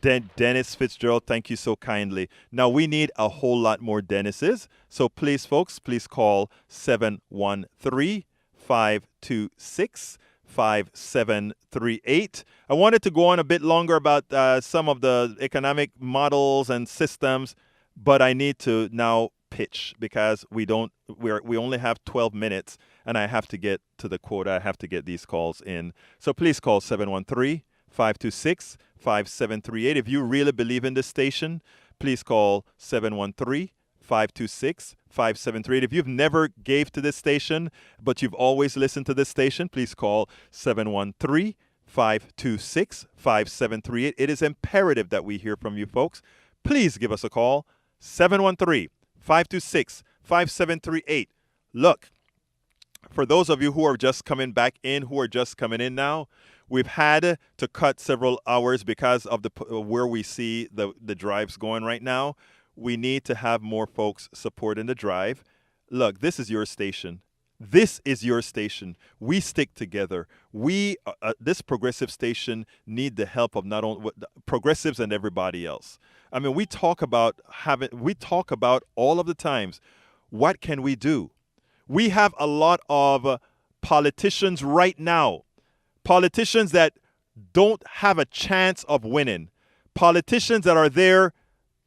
Dennis Fitzgerald, thank you so kindly. Now, we need a whole lot more Dennises. So please, folks, please call 713-526-5738. I wanted to go on a bit longer about some of the economic models and systems, but I need to now pitch because we only have 12 minutes and I have to get to the quota. I have to get these calls in. So please call 713-526-5738. If you really believe in this station, please call 713-526-5738. If you've never gave to this station, but you've always listened to this station, please call 713-526-5738. It is imperative that we hear from you folks. Please give us a call, 713-526-5738. Look, for those of you who are just coming back in, who are just coming in now, we've had to cut several hours because of where we see the drives going right now. We need to have more folks supporting the drive. Look, this is your station. This is your station. We stick together. This progressive station need the help of not only progressives and everybody else. I mean, we talk about all of the times, what can we do? We have a lot of politicians right now, politicians that don't have a chance of winning, politicians that are there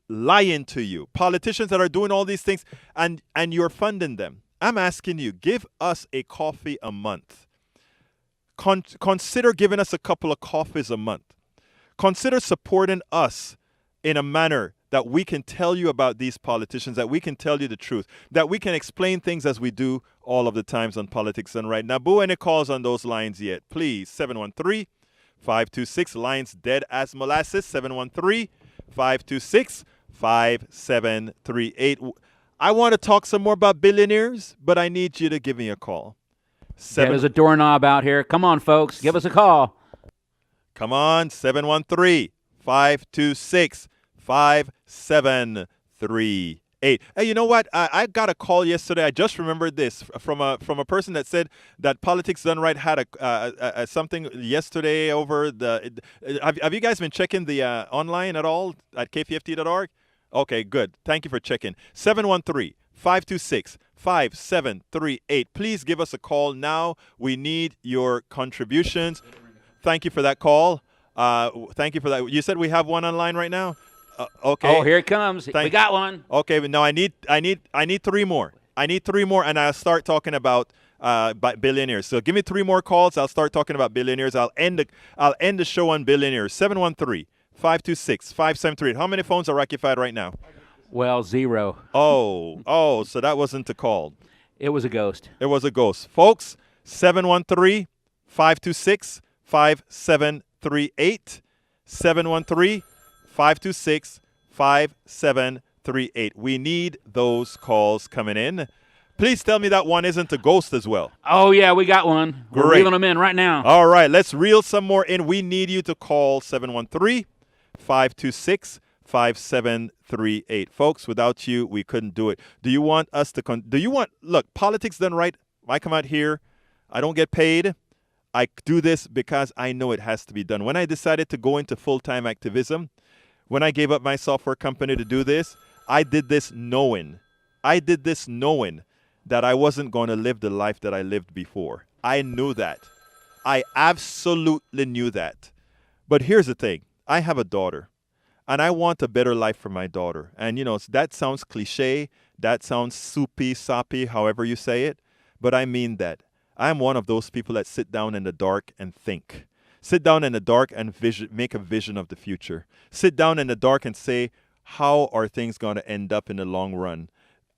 lying to you, politicians that are doing all these things, and you're funding them. I'm asking you, give us a coffee a month. Consider giving us a couple of coffees a month. Consider supporting us in a manner that we can tell you about these politicians, that we can tell you the truth, that we can explain things as we do all of the times on Politics Done Right. Now, boo, any calls on those lines yet? Please, 713-526, lines dead as molasses, 713-526-5738. I want to talk some more about billionaires, but I need you to give me a call. There's a doorknob out here. Come on, folks, give us a call. Come on, 713-526-5738. Hey, you know what? I got a call yesterday. I just remembered this from a person that said that Politics Done Right had a something yesterday over the. Have you guys been checking the online at all at kpft.org? Okay, good. Thank you for checking. 713-526-5738. Please give us a call now. We need your contributions. Thank you for that call. Thank you for that. You said we have one online right now? Okay. Oh, here it comes. We got one. Okay, but no, I need 3 more. I need 3 more, and I'll start talking about billionaires. So give me 3 more calls. I'll start talking about billionaires. I'll end the show on billionaires. 713-526-5738. How many phones are occupied right now? Well, 0. Oh, so that wasn't a call. It was a ghost. It was a ghost. Folks, 713 713-526-5738. 713-526-5738. We need those calls coming in. Please tell me that one isn't a ghost as well. Oh, yeah, we got one. We're Great. reeling them in right now. All right, let's reel some more in. We need you to call 713-526-5738. Folks, without you, we couldn't do it. Do you want us to look, politics done right. I come out here, I don't get paid. I do this because I know it has to be done. When I decided to go into full-time activism, when I gave up my software company to do this, I did this knowing that I wasn't going to live the life that I lived before. I knew that. I absolutely knew that. But here's the thing. I have a daughter, and I want a better life for my daughter. And, that sounds cliche. That sounds soupy, soppy, however you say it. But I mean that. I'm one of those people that sit down in the dark and think. Sit down in the dark and make a vision of the future. Sit down in the dark and say, how are things going to end up in the long run?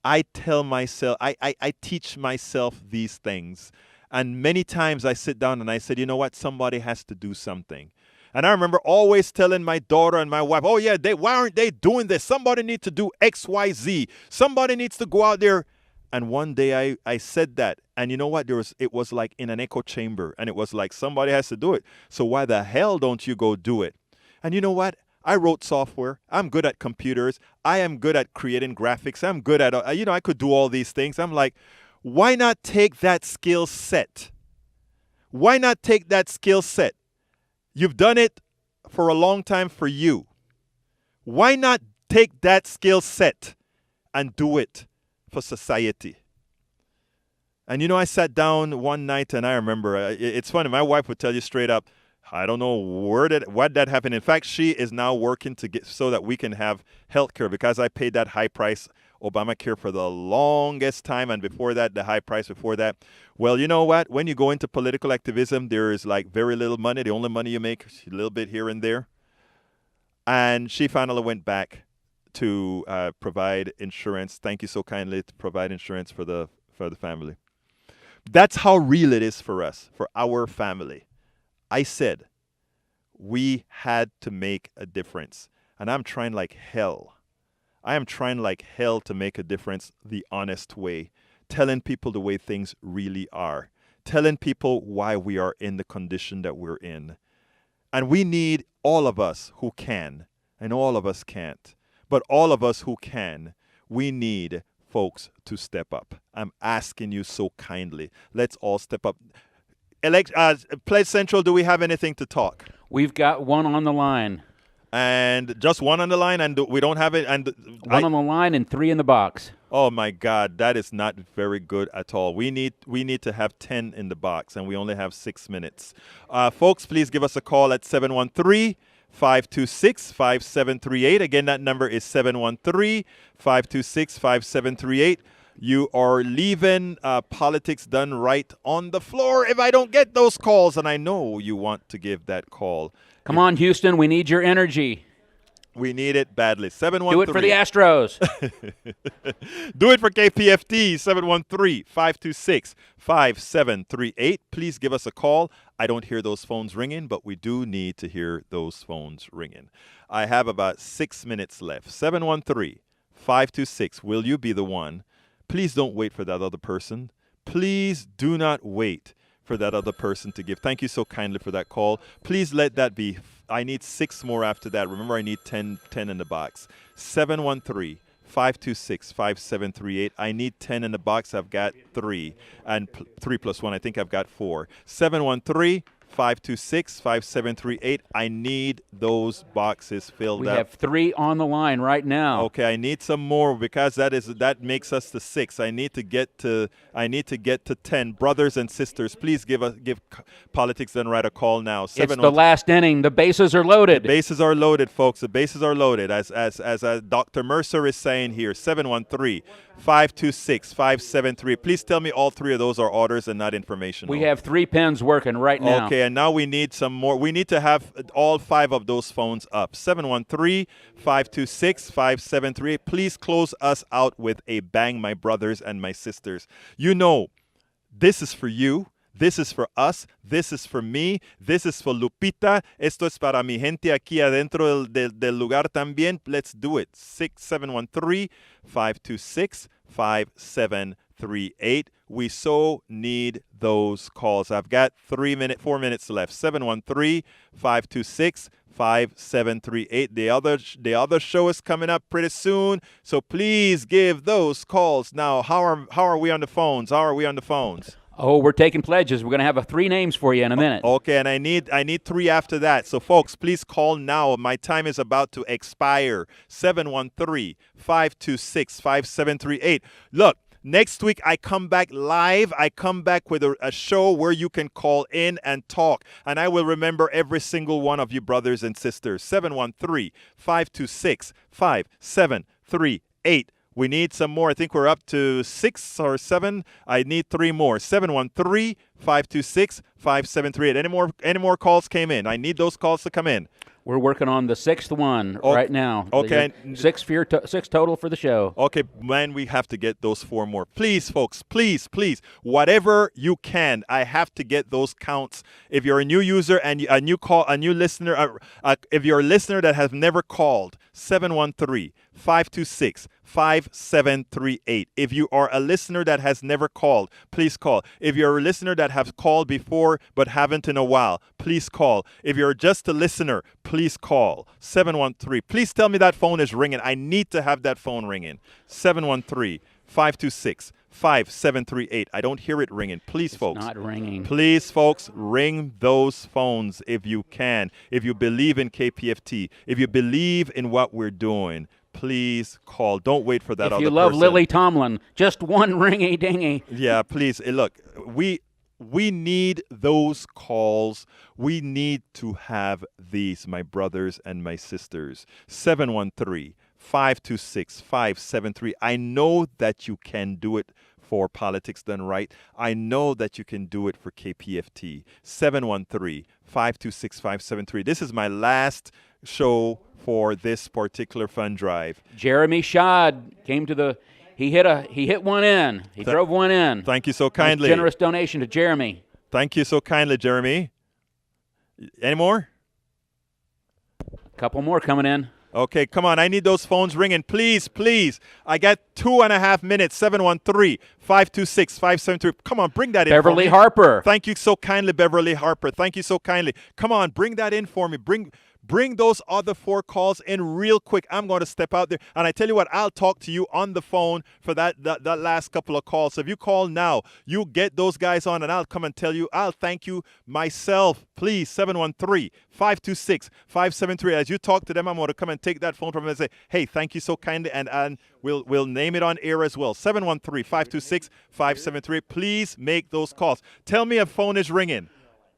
I tell myself, I teach myself these things. And many times I sit down and I said, you know what? Somebody has to do something. And I remember always telling my daughter and my wife, oh, yeah, why aren't they doing this? Somebody needs to do X, Y, Z. Somebody needs to go out there. And one day I said that. And you know what? It was like in an echo chamber. And it was like somebody has to do it. So why the hell don't you go do it? And you know what? I wrote software. I'm good at computers. I am good at creating graphics. I'm good at, I could do all these things. I'm like, why not take that skill set? Why not take that skill set? You've done it for a long time for you. Why not take that skill set and do it for society? And I sat down one night and I remember, it's funny, my wife would tell you straight up, I don't know what that happened. In fact, she is now working to get so that we can have health care because I paid that high price Obamacare for the longest time. And before that, the high price before that. Well, you know what? When you go into political activism, there is like very little money. The only money you make is a little bit here and there. And she finally went back to provide insurance. Thank you so kindly to provide insurance for the family. That's how real it is for us, for our family. I said we had to make a difference. And I'm trying like hell. I am trying like hell to make a difference the honest way. Telling people the way things really are. Telling people why we are in the condition that we're in. And we need all of us who can. And all of us can't. But all of us who can, we need folks to step up. I'm asking you so kindly. Let's all step up. Pledge Central, do we have anything to talk? We've got one on the line. And just one on the line, and we don't have it. And one on the line and 3 in the box. Oh my God, that is not very good at all. We need to have 10 in the box, and we only have 6 minutes. Folks, please give us a call at 713-526-5738. Again, that number is 713-526-5738. You are leaving Politics Done Right on the floor if I don't get those calls, and I know you want to give that call. Come on, Houston, we need your energy. We need it badly. 713. Do it for the Astros. Do it for KPFT, 713-526-5738. Please give us a call. I don't hear those phones ringing, but we do need to hear those phones ringing. I have about 6 minutes left. 713-526. Will you be the one? Please don't wait for that other person. Please do not wait for that other person to give. Thank you so kindly for that call. Please let that be. I need 6 more after that. Remember, I need 10 in the box. 713-526-5738. I need 10 in the box. I've got 3. And 3 plus 1, I think I've got 4. 713-526-5738. I need those boxes filled up. We have 3 on the line right now. Okay, I need some more because that makes us the 6. I need to get to 10. Brothers and sisters, please give Politics Done Right a call now. It's the last inning. The bases are loaded. The bases are loaded, folks. The bases are loaded. As Dr. Mercer is saying here, 713-526-5738. Please tell me all 3 of those are orders and not informational. We have 3 pens working right now. Okay, and now we need some more. We need to have all 5 of those phones up. 713-526-5738. Please close us out with a bang, my brothers and my sisters. You know, this is for you. This is for us. This is for me. This is for Lupita. Esto es para mi gente aquí adentro del lugar también. Let's do it. 713-526-5738. We so need those calls. I've got 4 minutes left. 713-526-5738. The other show is coming up pretty soon, so please give those calls now. How are we on the phones? Oh, we're taking pledges. We're going to have 3 names for you in a minute. Okay, and I need 3 after that. So, folks, please call now. My time is about to expire. 713-526-5738. Look, next week I come back live. I come back with a show where you can call in and talk. And I will remember every single one of you brothers and sisters. 713-526-5738. We need some more. I think we're up to 6 or 7. I need 3 more. 713-526-5738. Any more calls came in? I need those calls to come in. We're working on the 6th one right now. Okay. 6 total for the show. Okay, man, we have to get those 4 more. Please, folks, please, whatever you can. I have to get those counts. If you're a new user and a new listener, if you're a listener that has never called, 713-526-5738. If you are a listener that has never called, please call. If you're a listener that has called before but haven't in a while, please call. If you're just a listener, please call. 713. Please tell me that phone is ringing. I need to have that phone ringing. 713-526-5738. I don't hear it ringing. Please, folks. It's not ringing. Please, folks, ring those phones if you can. If you believe in KPFT, if you believe in what we're doing, please call. Don't wait for that other person. If you love Lily Tomlin, just one ringy-dingy. Yeah, please. Look, we need those calls. We need to have these, my brothers and my sisters. 713-526-573. I know that you can do it for Politics Done Right. I know that you can do it for KPFT. 713-526-573. This is my last show for this particular fund drive. Jeremy Schad came to the. He hit one in. He drove one in. Thank you so kindly. Generous donation to Jeremy. Thank you so kindly, Jeremy. Any more? A couple more coming in. Okay, come on. I need those phones ringing. Please. I got 2.5 minutes. 713-526-573. Come on, bring that in for me. Beverly Harper. Thank you so kindly, Beverly Harper. Thank you so kindly. Come on, bring that in for me. Bring those other 4 calls in real quick. I'm going to step out there. And I tell you what, I'll talk to you on the phone for that last couple of calls. So if you call now, you get those guys on and I'll come and tell you. I'll thank you myself. Please, 713-526-573. As you talk to them, I'm going to come and take that phone from them and say, hey, thank you so kindly. And we'll name it on air as well. 713-526-573. Please make those calls. Tell me a phone is ringing.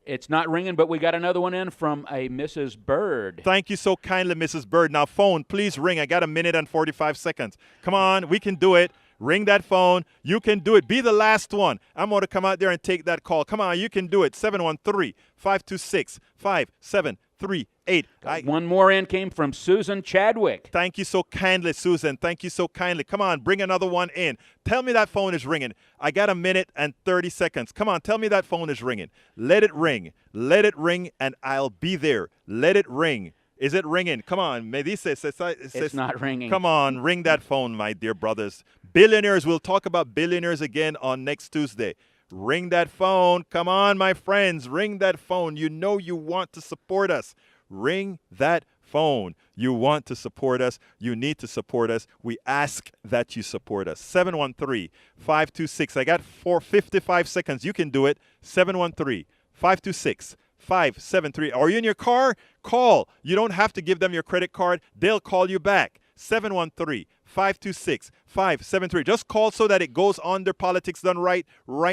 It's not ringing, but we got another one in from a Mrs. Bird. Thank you so kindly, Mrs. Bird. Now, phone, please ring. I got 1 minute and 45 seconds. Come on, we can do it. Ring that phone. You can do it. Be the last one. I'm going to come out there and take that call. Come on, you can do it. 713-526-5738. One more in came from Susan Chadwick. Thank you so kindly, Susan. Thank you so kindly. Come on, bring another one in. Tell me that phone is ringing. I got 1 minute and 30 seconds. Come on, tell me that phone is ringing. Let it ring. Let it ring, and I'll be there. Let it ring. Is it ringing? Come on. Me dice, it's not ringing. Come on, ring that phone, my dear brothers. Billionaires. We'll talk about billionaires again on next Tuesday. Ring that phone. Come on, my friends. Ring that phone. You know you want to support us. Ring that phone. You want to support us. You need to support us. We ask that you support us. 713-526. I got 55 seconds. You can do it. 713-526-573. Are you in your car? Call. You don't have to give them your credit card. They'll call you back. 713-526-573. Just call so that it goes under Politics Done Right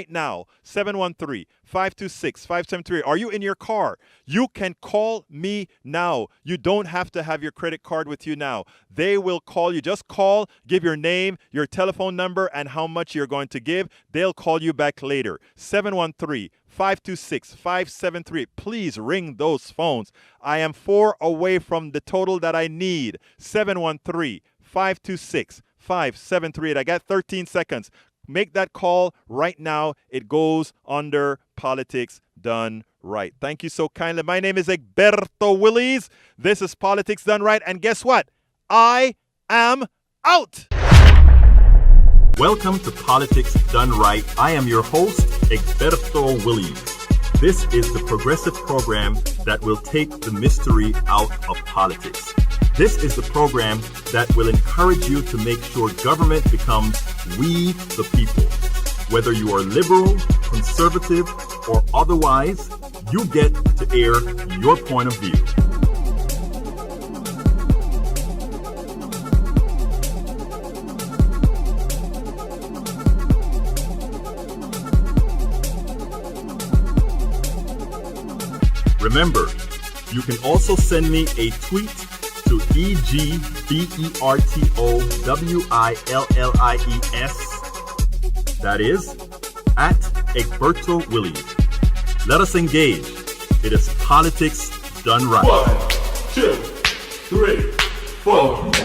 now. 713-526-573. Are you in your car? You can call me now. You don't have to have your credit card with you now. They will call you. Just call, give your name, your telephone number, and how much you're going to give. They'll call you back later. 713-526-573. Please ring those phones. I am 4 away from the total that I need. 713-526-5738. I got 13 seconds. make that call right now. It goes under Politics Done Right. Thank you so kindly. My name is Egberto Willies. This is Politics Done Right. And guess what? I am out. Welcome to Politics Done Right. I am your host, Egberto Willies. This is the progressive program that will take the mystery out of politics. This is the program that will encourage you to make sure government becomes we the people. Whether you are liberal, conservative, or otherwise, you get to air your point of view. Remember, you can also send me a tweet to EGBERTOWILLIES. That is, at Egberto Willies. Let us engage. It is Politics Done Right. 1, 2, 3, 4.